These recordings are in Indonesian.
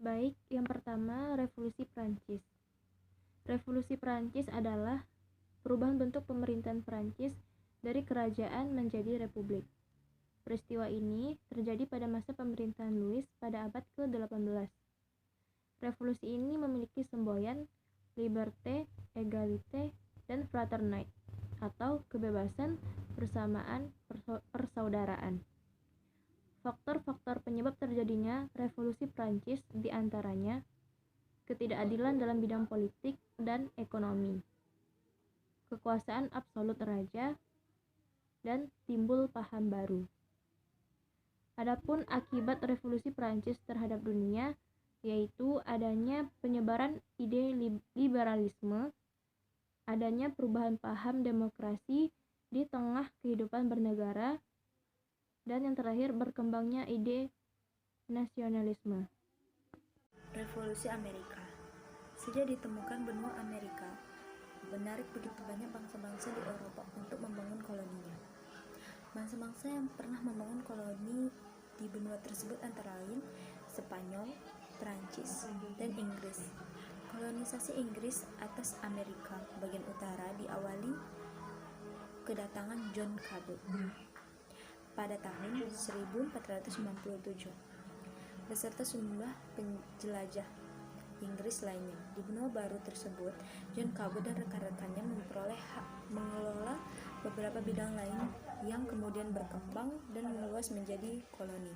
Baik, yang pertama Revolusi Prancis. Revolusi Prancis adalah perubahan bentuk pemerintahan Prancis dari kerajaan menjadi republik. Peristiwa ini terjadi pada masa pemerintahan Louis pada abad ke-18. Revolusi ini memiliki semboyan Liberté, Égalité, dan Fraternité atau kebebasan, persamaan, persaudaraan. Faktor-faktor penyebab terjadinya revolusi Prancis diantaranya ketidakadilan dalam bidang politik dan ekonomi, kekuasaan absolut raja, dan timbul paham baru. Adapun akibat revolusi Prancis terhadap dunia yaitu adanya penyebaran ide liberalisme, adanya perubahan paham demokrasi di tengah kehidupan bernegara, dan yang terakhir berkembangnya ide nasionalisme. Revolusi Amerika. Sejak ditemukan benua Amerika, menarik begitu banyak bangsa-bangsa di Eropa untuk membangun koloninya. Bangsa-bangsa yang pernah membangun koloni di benua tersebut antara lain Spanyol, Prancis, dan Inggris. Kolonisasi Inggris atas Amerika bagian utara diawali kedatangan John Cabot pada tahun 1497 beserta sejumlah penjelajah Inggris lainnya. Di benua baru tersebut, John Cabot dan rekan-rekannya memperoleh hak mengelola beberapa bidang lain yang kemudian berkembang dan meluas menjadi koloni.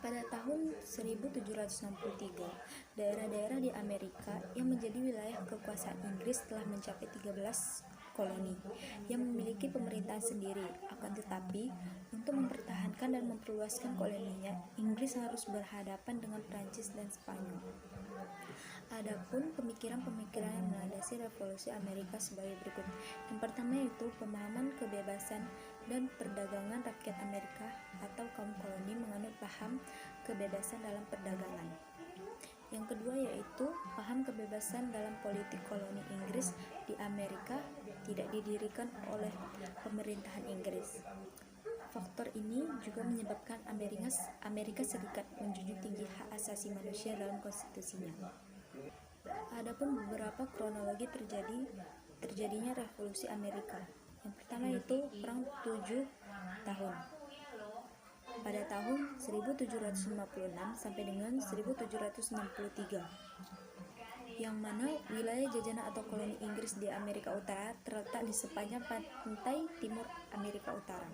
Pada tahun 1763, daerah-daerah di Amerika yang menjadi wilayah kekuasaan Inggris telah mencapai 13 koloni yang memiliki pemerintahan sendiri. Akan tetapi, untuk mempertahankan dan memperluaskan koloninya, Inggris harus berhadapan dengan Prancis dan Spanyol. Adapun pemikiran-pemikiran yang melandasi revolusi Amerika sebagai berikut. Yang pertama yaitu pemahaman kebebasan dan perdagangan rakyat Amerika atau kaum koloni menganut paham kebebasan dalam perdagangan. Yang kedua yaitu paham kebebasan dalam politik koloni Inggris di Amerika tidak didirikan oleh pemerintahan Inggris. Faktor ini juga menyebabkan Amerika Serikat menjunjung tinggi hak asasi manusia dalam konstitusinya. Adapun beberapa kronologi terjadinya revolusi Amerika. Yang pertama yaitu Perang 7 tahun. Pada tahun 1756 sampai dengan 1763. Yang mana wilayah jajahan atau koloni Inggris di Amerika Utara terletak di sepanjang pantai timur Amerika Utara.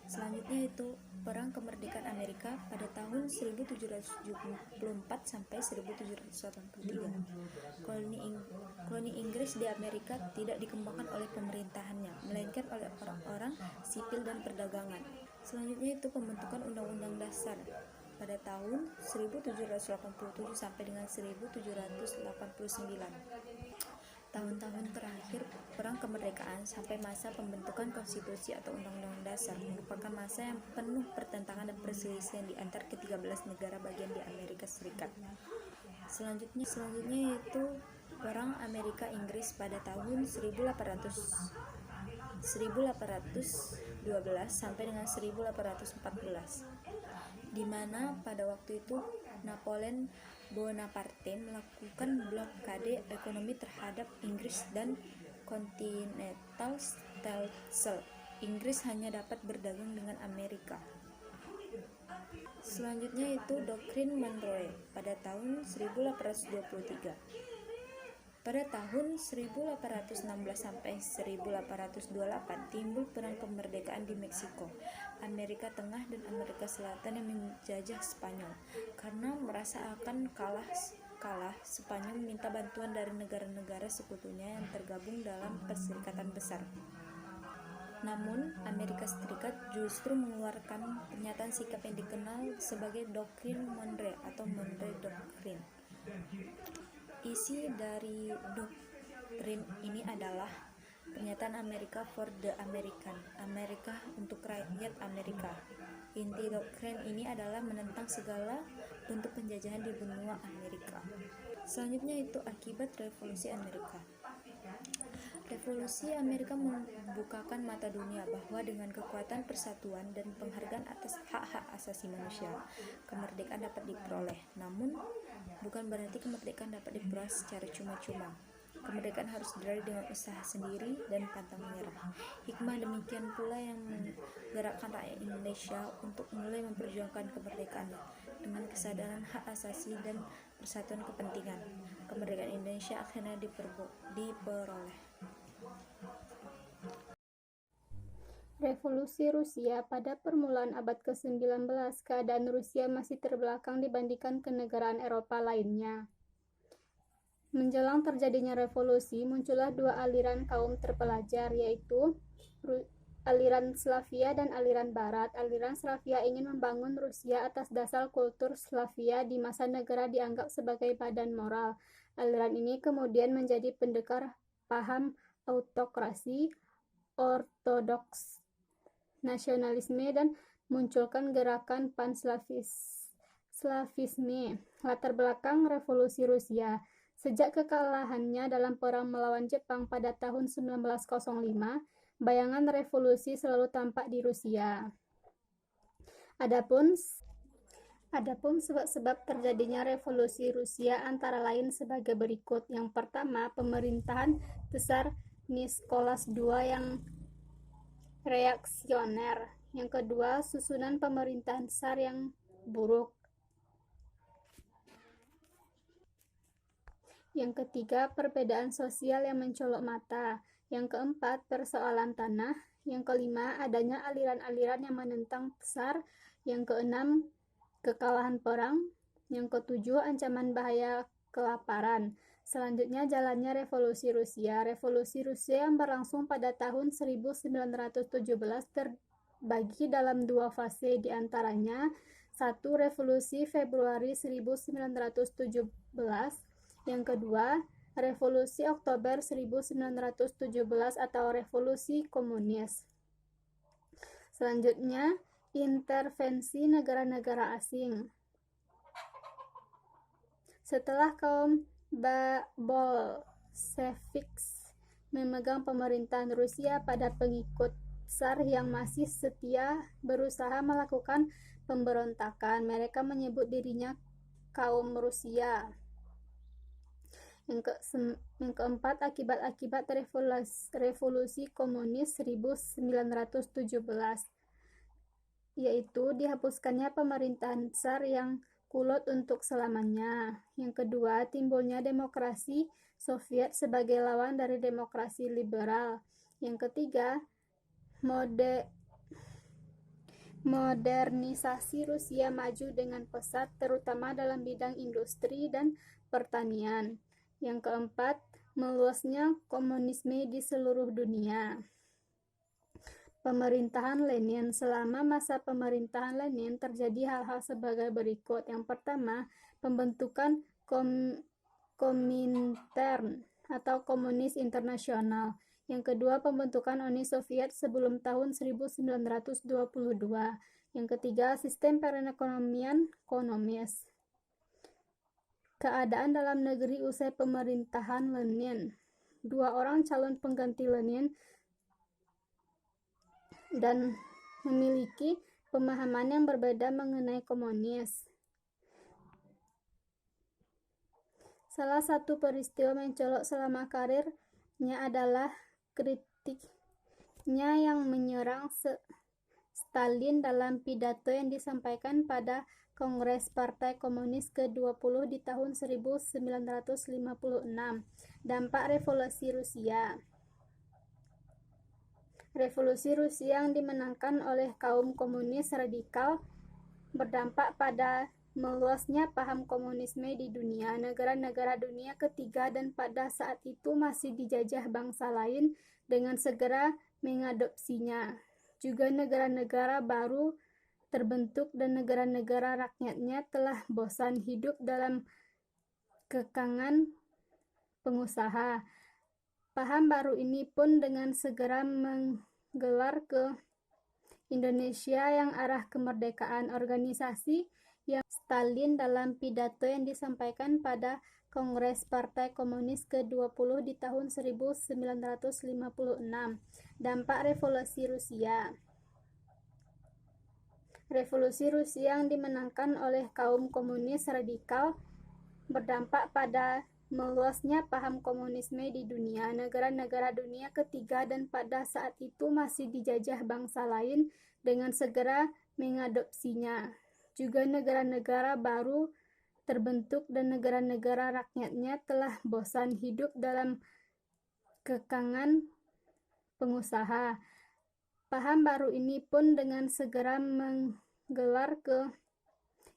Selanjutnya itu Perang Kemerdekaan Amerika pada tahun 1774 sampai 1783. Koloni Inggris di Amerika tidak dikembangkan oleh pemerintahannya, melainkan oleh orang-orang sipil dan perdagangan. Selanjutnya itu pembentukan Undang-Undang Dasar pada tahun 1787 sampai dengan 1789. Tahun-tahun terakhir Perang Kemerdekaan sampai masa pembentukan konstitusi atau undang-undang dasar merupakan masa yang penuh pertentangan dan perselisihan di antara ke-13 negara bagian di Amerika Serikat. Selanjutnya yaitu Perang Amerika Inggris pada tahun 1812 sampai dengan 1814, di mana pada waktu itu Napoleon Bonaparte melakukan blokade ekonomi terhadap Inggris dan Continental Stelsel. Inggris hanya dapat berdagang dengan Amerika. Selanjutnya itu Doktrin Monroe pada tahun 1823. Pada tahun 1816 sampai 1828 timbul perang kemerdekaan di Meksiko, Amerika Tengah dan Amerika Selatan yang menjajah Spanyol. Karena merasa akan kalah, Spanyol meminta bantuan dari negara-negara sekutunya yang tergabung dalam Perserikatan Besar. Namun, Amerika Serikat justru mengeluarkan pernyataan sikap yang dikenal sebagai Doktrin Monroe atau Monroe Doctrine. Isi dari doktrin ini adalah pernyataan Amerika for the American, Amerika untuk rakyat Amerika. Inti doktrin ini adalah menentang segala bentuk penjajahan di benua Amerika. Selanjutnya itu akibat revolusi Amerika. Revolusi Amerika membukakan mata dunia bahwa dengan kekuatan persatuan dan penghargaan atas hak-hak asasi manusia, kemerdekaan dapat diperoleh. Namun, bukan berarti kemerdekaan dapat diperoleh secara cuma-cuma. Kemerdekaan harus diraih dengan usaha sendiri dan pantang menyerah. Hikmah demikian pula yang menggerakkan rakyat Indonesia untuk mulai memperjuangkan kemerdekaannya dengan kesadaran hak asasi dan persatuan kepentingan. Kemerdekaan Indonesia akhirnya diperoleh. Revolusi Rusia pada permulaan abad ke-19, keadaan Rusia masih terbelakang dibandingkan kenegaraan Eropa lainnya. Menjelang terjadinya revolusi, muncullah dua aliran kaum terpelajar, yaitu aliran Slavia dan aliran Barat. Aliran Slavia ingin membangun Rusia atas dasar kultur Slavia di masa negara dianggap sebagai badan moral. Aliran ini kemudian menjadi pendekar paham autokrasi, ortodoks, nasionalisme, dan munculkan gerakan pan-Slavisme. Latar belakang revolusi Rusia. Sejak kekalahannya dalam perang melawan Jepang pada tahun 1905, bayangan revolusi selalu tampak di Rusia. Adapun sebab-sebab terjadinya revolusi Rusia antara lain sebagai berikut. Yang pertama, pemerintahan Tsar Nicholas II yang reaksioner. Yang kedua, susunan pemerintahan Tsar yang buruk. Yang ketiga, perbedaan sosial yang mencolok mata. Yang keempat, persoalan tanah. Yang kelima, adanya aliran-aliran yang menentang Tsar. Yang keenam, kekalahan perang. Yang ketujuh, ancaman bahaya kelaparan. Selanjutnya, jalannya revolusi Rusia. Revolusi Rusia yang berlangsung pada tahun 1917 terbagi dalam dua fase, diantaranya satu, revolusi Februari 1917, yang kedua, revolusi Oktober 1917 atau revolusi komunis. Selanjutnya, intervensi negara-negara asing. Setelah kaum Bolsheviks memegang pemerintahan Rusia, pada pengikut Tsar yang masih setia berusaha melakukan pemberontakan. Mereka menyebut dirinya kaum Rusia. Yang keempat, akibat-akibat revolusi komunis 1917, yaitu dihapuskannya pemerintahan Tsar yang kulot untuk selamanya. Yang kedua, timbulnya demokrasi Soviet sebagai lawan dari demokrasi liberal. Yang ketiga, modernisasi Rusia maju dengan pesat, terutama dalam bidang industri dan pertanian. Yang keempat, meluasnya komunisme di seluruh dunia. Pemerintahan Lenin. Selama masa pemerintahan Lenin terjadi hal-hal sebagai berikut. Yang pertama, pembentukan Komintern atau Komunis Internasional. Yang kedua, pembentukan Uni Soviet sebelum tahun 1922. Yang ketiga, sistem perekonomian komunis. Keadaan dalam negeri usai pemerintahan Lenin. Dua orang calon pengganti Lenin dan memiliki pemahaman yang berbeda mengenai komunis. Salah satu peristiwa mencolok selama karirnya adalah kritiknya yang menyerang Stalin dalam pidato yang disampaikan pada Kongres Partai Komunis ke-20 di tahun 1956. Dampak revolusi Rusia. Revolusi Rusia yang dimenangkan oleh kaum komunis radikal berdampak pada meluasnya paham komunisme di dunia. Negara-negara dunia ketiga dan pada saat itu masih dijajah bangsa lain dengan segera mengadopsinya. Juga negara-negara baru terbentuk dan negara-negara rakyatnya telah bosan hidup dalam kekangan pengusaha. Paham baru ini pun dengan segera menggelar ke Indonesia yang arah kemerdekaan. Organisasi yang Stalin dalam pidato yang disampaikan pada Kongres Partai Komunis ke-20 di tahun 1956. Dampak Revolusi Rusia. Revolusi Rusia yang dimenangkan oleh kaum komunis radikal berdampak pada meluasnya paham komunisme di dunia, negara-negara dunia ketiga, dan pada saat itu masih dijajah bangsa lain dengan segera mengadopsinya. Juga negara-negara baru terbentuk dan negara-negara rakyatnya telah bosan hidup dalam kekangan pengusaha. Paham baru ini pun dengan segera menggelar ke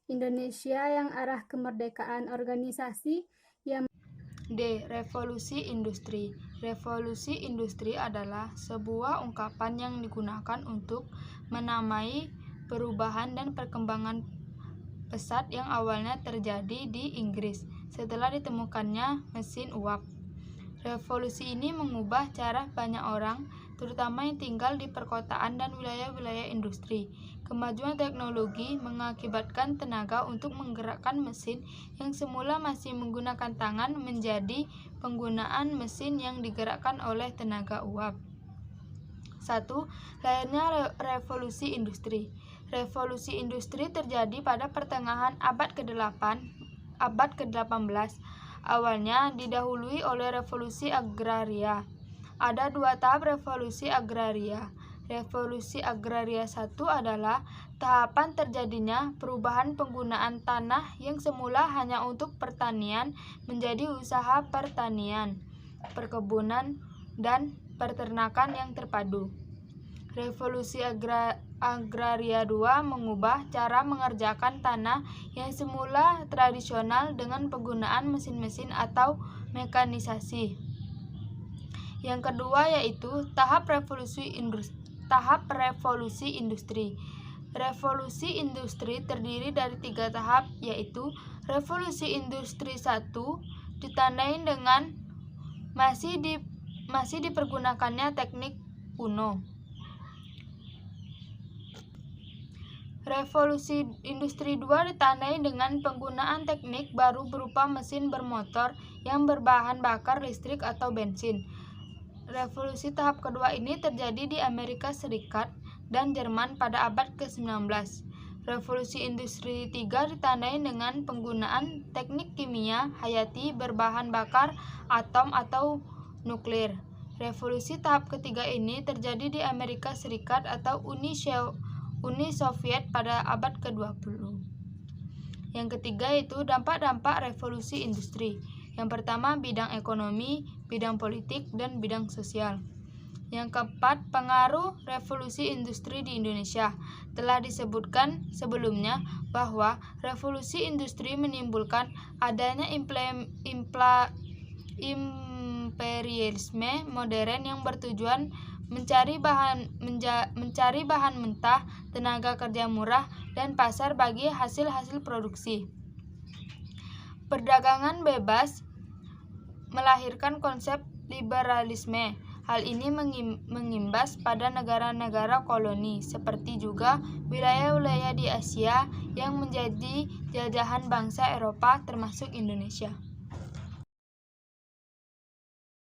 Indonesia yang arah kemerdekaan. Organisasi yang Revolusi Industri. Revolusi industri adalah sebuah ungkapan yang digunakan untuk menamai perubahan dan perkembangan pesat yang awalnya terjadi di Inggris setelah ditemukannya mesin uap. Revolusi ini mengubah cara banyak orang, terutama yang tinggal di perkotaan dan wilayah-wilayah industri. Kemajuan teknologi mengakibatkan tenaga untuk menggerakkan mesin yang semula masih menggunakan tangan menjadi penggunaan mesin yang digerakkan oleh tenaga uap. 1. Lahirnya revolusi industri. Revolusi industri terjadi pada pertengahan abad ke-18. Awalnya didahului oleh revolusi agraria. Ada 2 tahap revolusi agraria. Revolusi agraria 1 adalah tahapan terjadinya perubahan penggunaan tanah yang semula hanya untuk pertanian menjadi usaha pertanian, perkebunan, dan peternakan yang terpadu. Revolusi agraria 2 mengubah cara mengerjakan tanah yang semula tradisional dengan penggunaan mesin-mesin atau mekanisasi. Yang kedua yaitu tahap revolusi industri. Revolusi industri terdiri dari 3 tahap, yaitu revolusi industri 1 ditandai dengan masih dipergunakannya teknik kuno. Revolusi industri 2 ditandai dengan penggunaan teknik baru berupa mesin bermotor yang berbahan bakar listrik atau bensin. Revolusi tahap kedua ini terjadi di Amerika Serikat dan Jerman pada abad ke-19. Revolusi industri 3 ditandai dengan penggunaan teknik kimia hayati berbahan bakar atom atau nuklir. Revolusi tahap ketiga ini terjadi di Amerika Serikat atau Uni Soviet pada abad ke-20. Yang ketiga yaitu dampak-dampak revolusi industri. Yang pertama, bidang ekonomi, bidang politik, dan bidang sosial. Yang keempat, pengaruh revolusi industri di Indonesia. Telah disebutkan sebelumnya bahwa revolusi industri menimbulkan adanya imperialisme modern yang bertujuan mencari bahan mentah, tenaga kerja murah, dan pasar bagi hasil-hasil produksi. Perdagangan bebas melahirkan konsep liberalisme. Hal ini mengimbas pada negara-negara koloni, seperti juga wilayah-wilayah di Asia yang menjadi jajahan bangsa Eropa termasuk Indonesia.